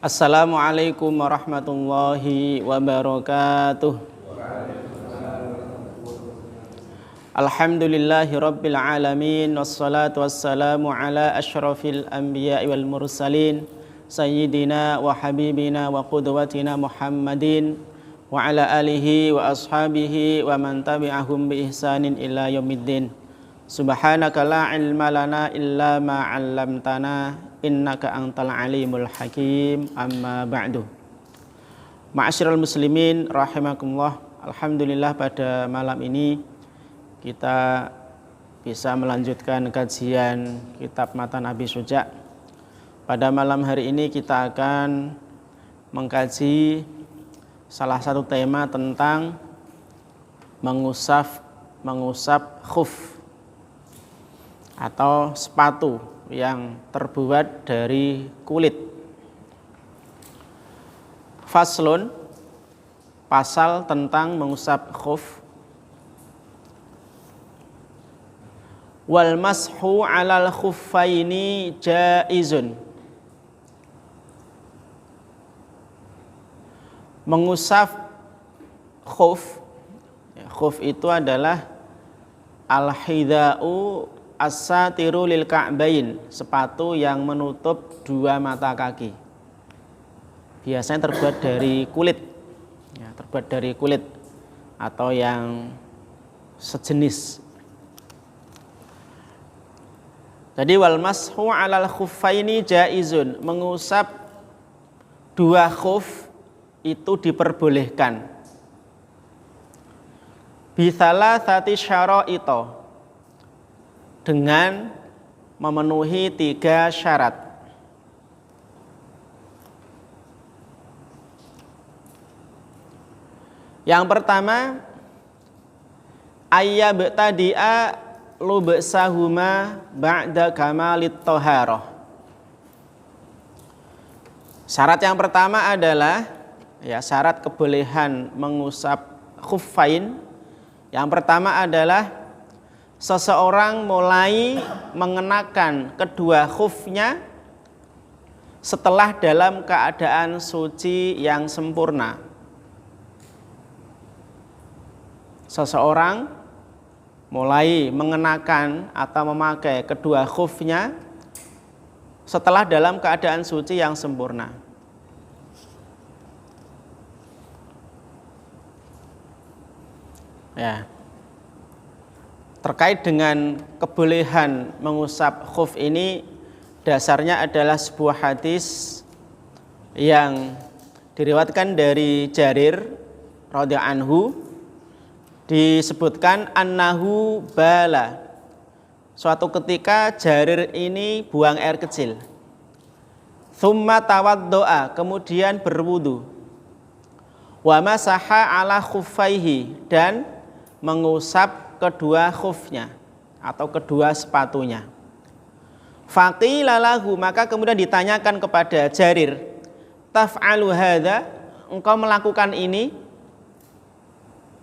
Assalamualaikum warahmatullahi wabarakatuh. Alhamdulillahi rabbil alamin. Wassalatu wassalamu ala ashrafil anbiya'i wal mursalin Sayyidina wa habibina wa qudwatina Muhammadin wa ala alihi wa ashabihi wa man tabi'ahum bi ihsanin ila yaumiddin. Subhanaka la ilma lana illa ma 'allamtana innaka antal alimul hakim. Amma ba'du. Ma'asyiral muslimin rahimakumullah. Alhamdulillah pada malam ini kita bisa melanjutkan kajian kitab Matan Abi Syuja'. Pada malam hari ini kita akan mengkaji salah satu tema tentang mengusap khuf atau sepatu yang terbuat dari kulit. Faslun, pasal tentang mengusap khuf. Wal mashu 'alal khuffaini jaizun. Mengusap khuf, khuf itu adalah al-hidha'u as-satiru lil ka'bain, sepatu yang menutup dua mata kaki. Biasanya terbuat dari kulit, ya, terbuat dari kulit atau yang sejenis. Jadi wal mashu 'alal khuffaini jaizun, mengusap dua khuf itu diperbolehkan. Bithala tsati syara'ita, dengan memenuhi 3 syarat. Yang pertama, ayyabtadi'a lubsahuma ba'da kamalit thaharah. Syarat yang pertama adalah, ya, syarat kebolehan mengusap khuffain. Yang pertama adalah seseorang mulai mengenakan kedua khufnya setelah dalam keadaan suci yang sempurna. Seseorang mulai mengenakan atau memakai kedua khufnya setelah dalam keadaan suci yang sempurna. Ya. Terkait dengan kebolehan mengusap khuf ini, dasarnya adalah sebuah hadis yang diriwayatkan dari Jarir radhiyallahu anhu. Disebutkan annahu bala, suatu ketika Jarir ini buang air kecil. Tsumma tawaddoa, kemudian berwudu. Wa masaha ala khuffaihi, dan mengusap kedua khufnya atau kedua sepatunya. Faqila lahu, maka kemudian ditanyakan kepada Jarir, taf'alu hadza, engkau melakukan ini?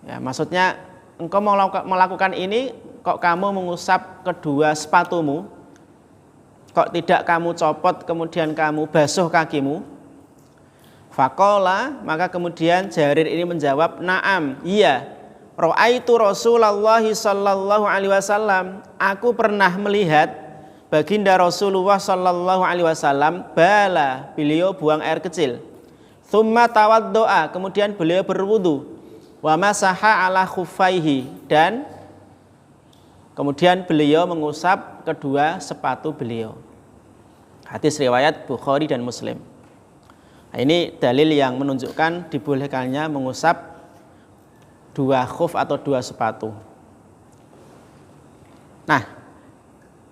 Ya, maksudnya engkau melakukan ini, kok kamu mengusap kedua sepatumu? Kok tidak kamu copot kemudian kamu basuh kakimu? Faqala, maka kemudian Jarir ini menjawab, na'am, iya. Ra'aitu Rasulullah sallallahu alaihi wasallam, aku pernah melihat baginda Rasulullah sallallahu alaihi wasallam bala, beliau buang air kecil. Tsumma tawaddoa, kemudian beliau berwudu. Wa masaha ala khuffaihi, dan kemudian beliau mengusap kedua sepatu beliau. Hadis riwayat Bukhari dan Muslim. Nah, ini dalil yang menunjukkan dibolehkannya mengusap dua khuf atau dua sepatu. Nah,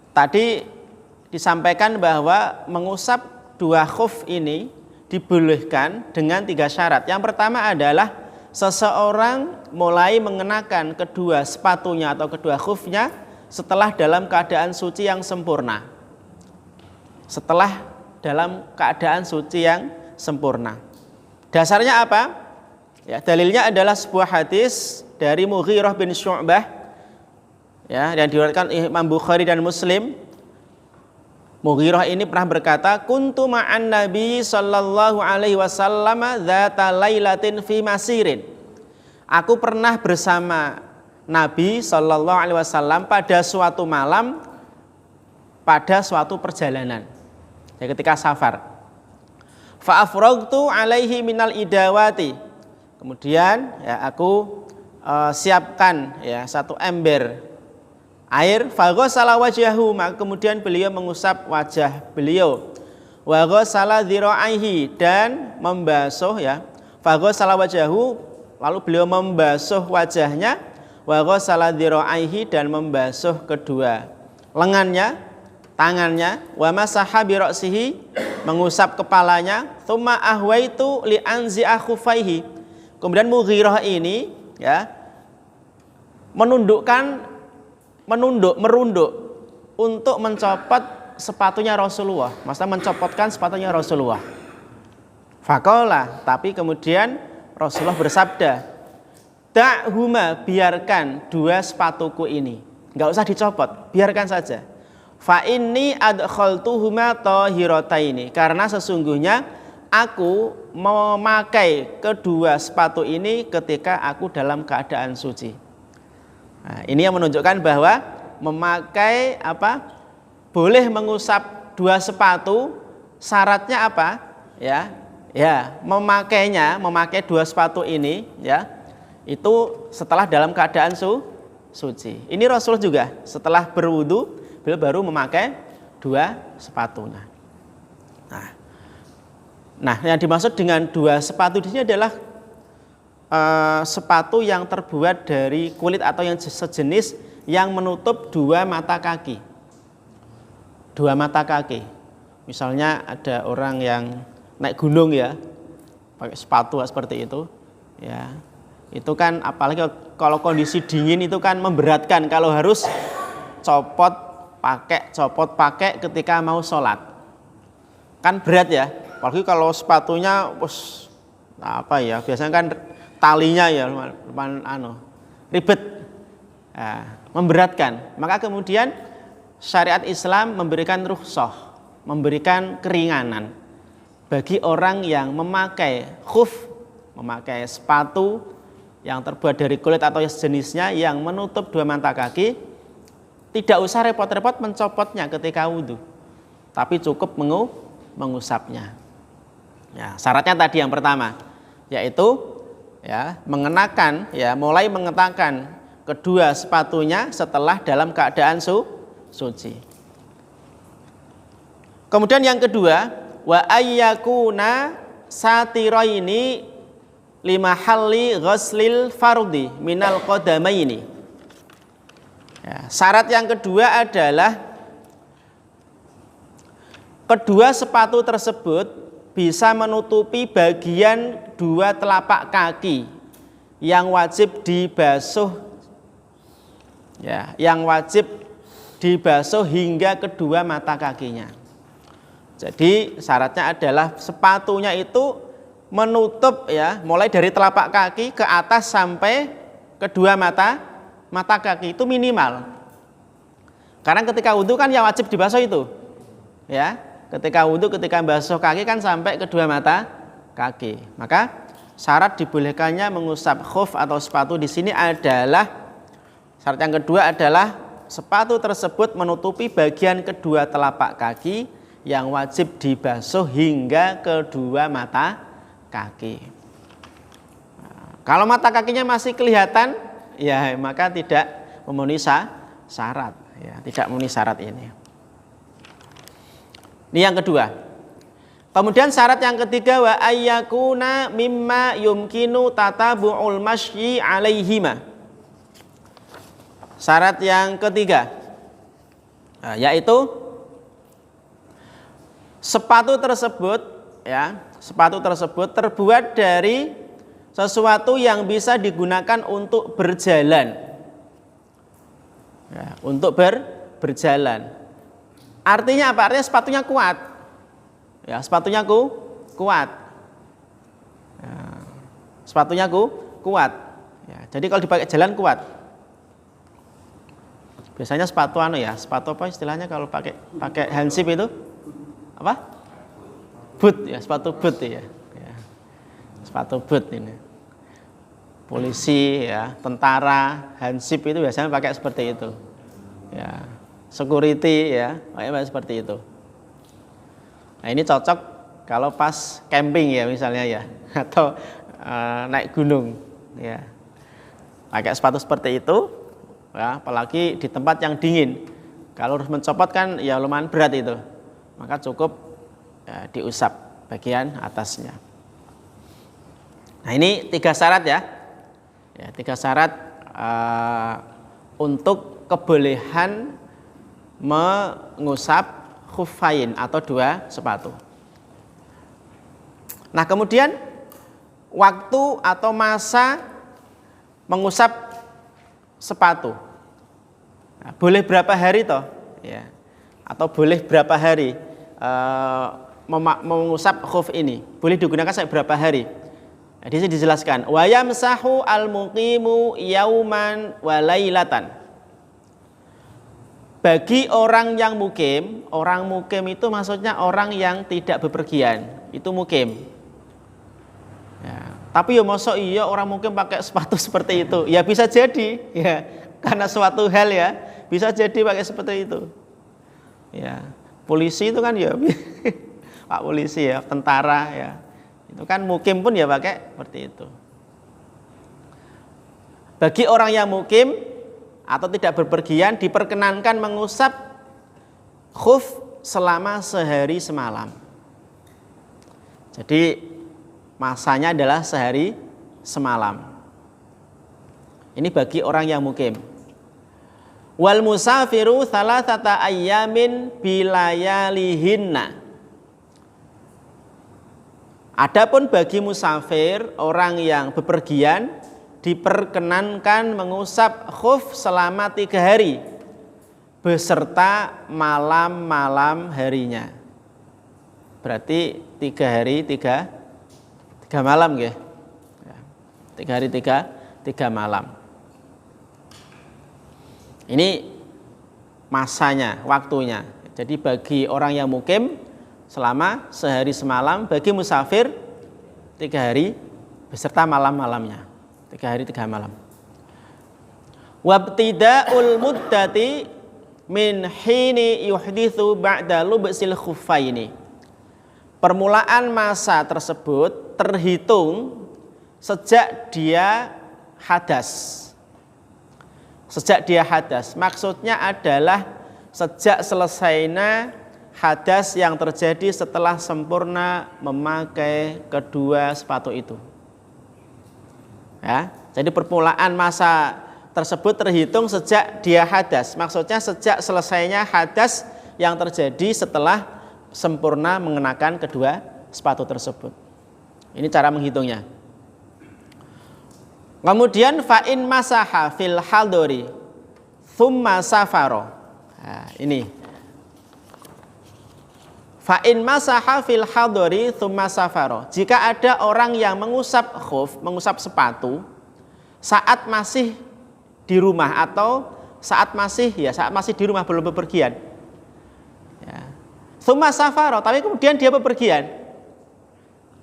tadi disampaikan bahwa mengusap dua khuf ini dibolehkan dengan 3 syarat. Yang pertama adalah seseorang mulai mengenakan kedua sepatunya atau kedua khufnya setelah dalam keadaan suci yang sempurna. Setelah dalam keadaan suci yang sempurna. Dasarnya apa? Ya, dalilnya adalah sebuah hadis dari Mughirah bin Syu'bah, ya, yang diriwayatkan Imam Bukhari dan Muslim. Mughirah ini pernah berkata, kuntu ma'an Nabi sallallahu alaihi wasallam dzata lailatin fi masirin. Aku pernah bersama Nabi sallallahu alaihi wasallam pada suatu malam pada suatu perjalanan. Ya, ketika safar. Fa afragtu alaihi minal idawati. Kemudian ya aku siapkan ya satu ember air, faghasala wajhahu, maka kemudian beliau mengusap wajah beliau, wa ghasala dhira'aihi, dan membasuh ya, faghasala wajhahu, lalu beliau membasuh wajahnya, wa ghasala dhira'aihi, dan membasuh kedua lengannya, tangannya, wa masaha bi ra'sihi, mengusap kepalanya, tsumma ahwaitu li anzi'a khuffaihi. Kemudian Mughirah ini ya merunduk untuk mencopot sepatunya Rasulullah, maksudnya mencopotkan sepatunya Rasulullah. Faqala, tapi kemudian Rasulullah bersabda, da'huma, biarkan dua sepatuku ini, enggak usah dicopot, biarkan saja. Fa inni adkhaltuhuma tahirataini, karena sesungguhnya aku memakai kedua sepatu ini ketika aku dalam keadaan suci. Nah, ini yang menunjukkan bahwa memakai boleh mengusap dua sepatu, syaratnya apa? Memakai dua sepatu ini ya, itu setelah dalam keadaan suci. Ini Rasul juga setelah berwudu beliau baru memakai dua sepatunya. Nah, yang dimaksud dengan dua sepatu di sini adalah sepatu yang terbuat dari kulit atau yang sejenis yang menutup dua mata kaki. Dua mata kaki. Misalnya ada orang yang naik gunung ya, pakai sepatu seperti itu, ya. Itu kan apalagi kalau kondisi dingin itu kan memberatkan kalau harus copot pakai ketika mau sholat. Kan berat ya. Apalagi kalau sepatunya biasanya kan talinya ya ribet, memberatkan. Maka kemudian syariat Islam memberikan rukhsah, memberikan keringanan bagi orang yang memakai khuf, memakai sepatu yang terbuat dari kulit atau sejenisnya yang menutup dua mata kaki, tidak usah repot-repot mencopotnya ketika wudu, tapi cukup mengusapnya. Ya, syaratnya tadi yang pertama, yaitu mulai mengenakan kedua sepatunya setelah dalam keadaan suci. Kemudian yang kedua, wa ayyakuna satiraini limahalli ghuslil fardhi minal qadamaini. Ya, syarat yang kedua adalah kedua sepatu tersebut bisa menutupi bagian dua telapak kaki yang wajib dibasuh, ya, yang wajib dibasuh hingga kedua mata kakinya. Jadi syaratnya adalah sepatunya itu menutup ya, mulai dari telapak kaki ke atas sampai kedua mata kaki itu minimal. Karena ketika wudu kan yang wajib dibasuh itu, ya. Ketika wudu, ketika basuh kaki kan sampai kedua mata kaki. Maka syarat dibolehkannya mengusap khuf atau sepatu di sini adalah syarat yang kedua adalah sepatu tersebut menutupi bagian kedua telapak kaki yang wajib dibasuh hingga kedua mata kaki. Kalau mata kakinya masih kelihatan, ya maka tidak memenuhi syarat, ya, tidak memenuhi syarat ini. Ini yang kedua. Kemudian syarat yang ketiga, wa ayyakuna mimma yumkinu tatabu'ul masyi alaihima. Syarat yang ketiga, yaitu sepatu tersebut terbuat dari sesuatu yang bisa digunakan untuk berjalan. Ya, untuk berjalan. Artinya apa? Artinya sepatunya kuat. Ya, sepatunya kuat. Ya, sepatunya kuat. Ya, jadi kalau dipakai jalan kuat. Biasanya sepatu sepatu apa istilahnya kalau pakai hansip itu? Apa? Boot ya, sepatu boot ya. Sepatu boot ini. Polisi ya, tentara, hansip itu biasanya pakai seperti itu. Ya, security ya, pakai seperti itu. Nah, ini cocok kalau pas camping ya misalnya ya, atau naik gunung ya. Pakai sepatu seperti itu ya, apalagi di tempat yang dingin. Kalau harus mencopot kan ya lumayan berat itu. Maka cukup ya, diusap bagian atasnya. Nah, ini 3 syarat ya. 3 syarat untuk kebolehan mengusap khuffain atau 2 sepatu. Nah, kemudian waktu atau masa mengusap sepatu. Nah, boleh berapa hari toh? Ya. Atau boleh berapa hari mengusap khuf ini? Boleh digunakan sampai berapa hari? Nah, di sini dijelaskan, wa yamsahu al-muqimu yauman wa lailatan. Bagi orang yang mukim itu maksudnya orang yang tidak bepergian, itu mukim. Ya, tapi ya mosok iya orang mukim pakai sepatu seperti itu? Ya bisa jadi, ya, karena suatu hal ya, bisa jadi pakai seperti itu. Ya, polisi itu kan ya, Pak polisi ya, tentara ya, itu kan mukim pun ya pakai seperti itu. Bagi orang yang mukim atau tidak berpergian diperkenankan mengusap khuf selama sehari semalam. Jadi masanya adalah sehari semalam. Ini bagi orang yang mukim. Wal musafiru thalathata ayyamin bilayalihinna. Adapun bagi musafir, orang yang bepergian, diperkenankan mengusap khuf selama 3 hari beserta malam-malam harinya. Berarti 3 hari 3 malam ya. 3 hari 3 malam. Ini masanya, waktunya. Jadi bagi orang yang mukim selama sehari semalam, bagi musafir 3 hari beserta malam-malamnya. 3 hari 3 malam. Wabtida'ul muddati min hini yuhdithu ba'da lubsil khuffaini. Permulaan masa tersebut terhitung sejak dia hadas. Sejak dia hadas, maksudnya adalah sejak selesainya hadas yang terjadi setelah sempurna memakai kedua sepatu itu. Ya, jadi permulaan masa tersebut terhitung sejak dia hadas. Maksudnya sejak selesainya hadas yang terjadi setelah sempurna mengenakan kedua sepatu tersebut. Ini cara menghitungnya. Kemudian fa'in masaha fil hadori thumma safaro. Nah, ini. Fa'in masaha fil hadori thumma safaro. Jika ada orang yang mengusap khuf, mengusap sepatu saat masih di rumah atau saat masih di rumah belum bepergian. Ya. Thumma safaro, tapi kemudian dia bepergian.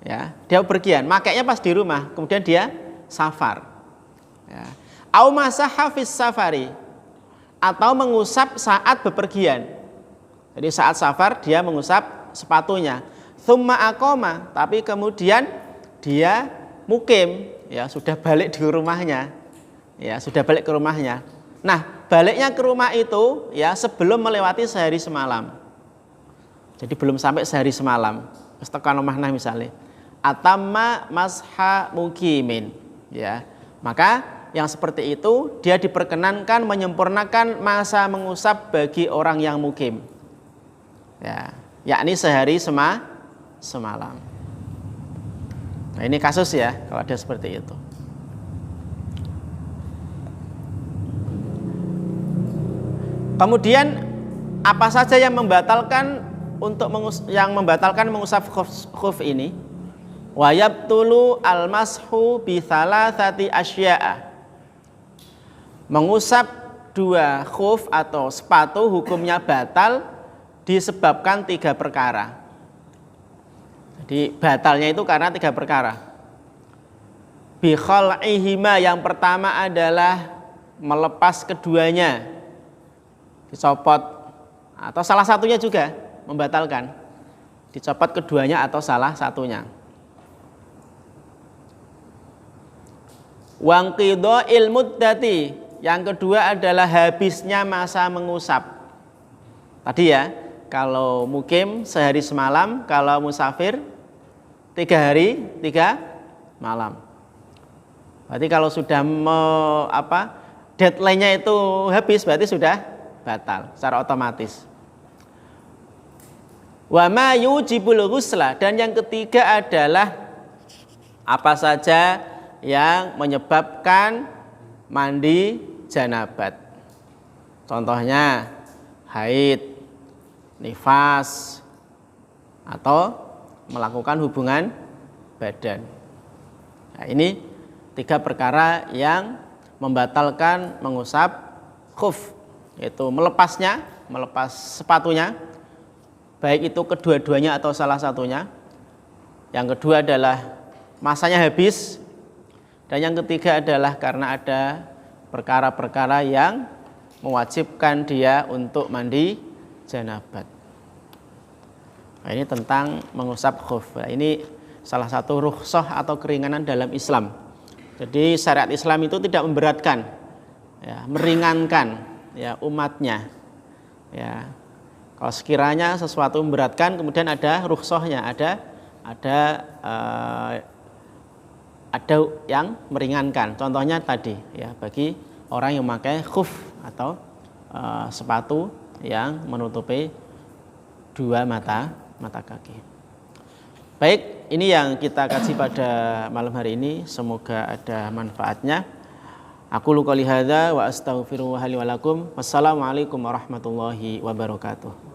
Ya, dia bepergian, makainya pas di rumah, kemudian dia safar. Ya. Au masaha fis safari, atau mengusap saat bepergian. Jadi saat safar dia mengusap sepatunya. Thumma aqoma, tapi kemudian dia mukim, ya sudah balik di rumahnya. Ya, sudah balik ke rumahnya. Nah, baliknya ke rumah itu ya sebelum melewati sehari semalam. Jadi belum sampai sehari semalam. Tekan omahna misalnya. Atamma masha mukimin, ya. Maka yang seperti itu dia diperkenankan menyempurnakan masa mengusap bagi orang yang mukim. Ya, yakni sehari semalam. Nah, ini kasus ya kalau ada seperti itu. Kemudian apa saja yang membatalkan mengusap khuf ini? Wa yabtulu al-mashu bi thalathati asya'a. Mengusap dua khuf atau sepatu hukumnya batal disebabkan 3 perkara. Jadi batalnya itu karena 3 perkara. Bi khal'ihima, yang pertama adalah melepas keduanya, dicopot, atau salah satunya juga membatalkan, dicopot keduanya atau salah satunya. Wangqidha'il muddati, yang kedua adalah habisnya masa mengusap. Tadi ya, kalau mukim sehari semalam, kalau musafir 3 hari 3 malam. Berarti kalau sudah deadline-nya itu habis, berarti sudah batal secara otomatis. Wa ma yujibul ghusla, dan yang ketiga adalah apa saja yang menyebabkan mandi janabat. Contohnya haid, nifas, atau melakukan hubungan badan. Nah, ini 3 perkara yang membatalkan mengusap khuf, yaitu melepasnya, melepas sepatunya, baik itu kedua-duanya atau salah satunya. Yang kedua adalah masanya habis, dan yang ketiga adalah karena ada perkara-perkara yang mewajibkan dia untuk mandi janabat. Nah, ini tentang mengusap khuf. Nah, ini salah satu rukhsah atau keringanan dalam Islam. Jadi syariat Islam itu tidak memberatkan, ya, meringankan ya umatnya. Ya, kalau sekiranya sesuatu memberatkan, kemudian ada rukhsahnya, ada yang meringankan. Contohnya tadi, ya, bagi orang yang memakai khuf atau sepatu yang menutupi 2 mata kaki. Baik, ini yang kita kaji pada malam hari ini. Semoga ada manfaatnya. Aku qouli hadza wa astaghfirullaha li wa lakum. Wassalamualaikum warahmatullahi wabarakatuh.